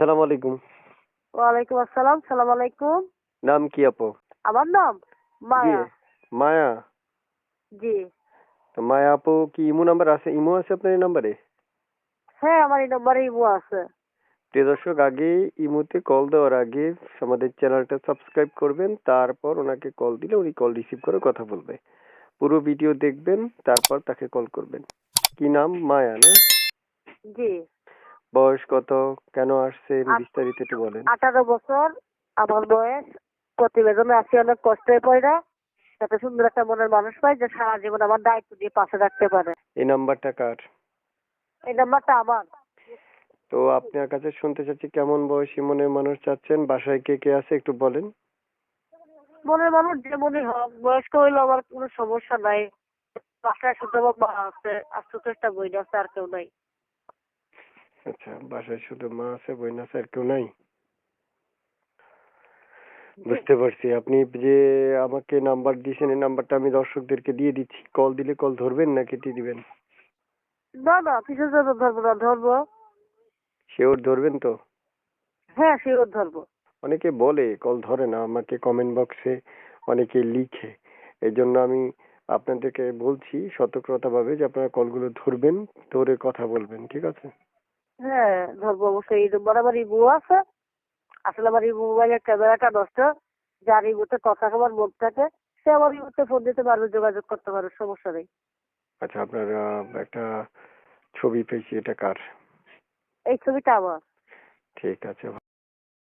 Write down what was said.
সালাম আলাইকুম। ওয়ালাইকুম আসসালাম। সালাম আলাইকুম। নাম কি আপু? আমার নাম জি, মায়া। মায়া। জি। তো মায়া আপু কি ইমো নাম্বার আছে? ইমো আছে আপনার এই নাম্বারে? হ্যাঁ, আমার এই নম্বরে ইমো আছে। প্রিয় দর্শক, আগে ইমোতে কল দেওয়ার আগে আমাদের চ্যানেলটা সাবস্ক্রাইব করবেন, তারপর ওনাকে কল দিলে উনি কল রিসিভ করে কথা বলবে। পুরো ভিডিও দেখবেন, তারপর তাকে কল করবেন। কি নাম? মায়া না? জি। বয়স কত? কেন আসছেন? আট- বিস্তারিত একটু বলেন। 18 বছর আমার বয়স। প্রতিবেদনে আছি অনেক কষ্টে পড়া। এত সুন্দর একটা মনের মানুষ পাই যে সারা জীবন আমার দায়িত্ব দিয়ে পাশে রাখতে পারে। এই নাম্বারটা কার? এই নাম্বারটা আমার। তো আপনার কাছে শুনতে চাচ্ছি, কেমন বয়সী মনের মানুষ চাচ্ছেন? বাসায় কে কে আছে একটু বলেন। মনের মানুষ যেমনই হোক, বয়স্ক হইলে আমার কোনো সমস্যা নাই। বাসায় শুধু আমার মা আছে আর ছোট একটা বই আছে, আর কেউ নাই। আচ্ছা, বাসায় শুধু মা আছে, বোন আছে, আর কেউ নাই? জি। বুঝতে পারছি। আপনি যে আমাকে নাম্বার দিয়েছেন, এই নাম্বারটা আমি দর্শকদেরকে দিয়ে দিচ্ছি। কল দিলে কল ধরবেন না কেটে দিবেন? না না, কিসের জন্য ধরবো না, ধরবো। শিওর ধরবেন তো? হ্যাঁ, শিওর ধরবো। অনেকে বলে কল ধরে না, আমাকে কমেন্ট বক্সে অনেকে লিখে। এই জন্য আমি আপনাদেরকে বলছি সতর্কতাভাবে যে আপনারা কলগুলো ধরবেন, ধরে কথা বলবেন, ঠিক আছে? হ্যাঁ, ধরবো অবশ্যই। বরাবর ইমো আছে। আসলে আমার ইমো মোবাইলের ক্যামেরাটা নষ্ট। যার ইমোতে কথা আমার মন থাকে সে আমার ইমোতে ফোন দিতে পারবে, যোগাযোগ করতে পারবে, সমস্যা নেই। আচ্ছা, আপনার একটা ছবি পেয়েছি, এটা কার? এই ছবিটা আমার। ঠিক আছে।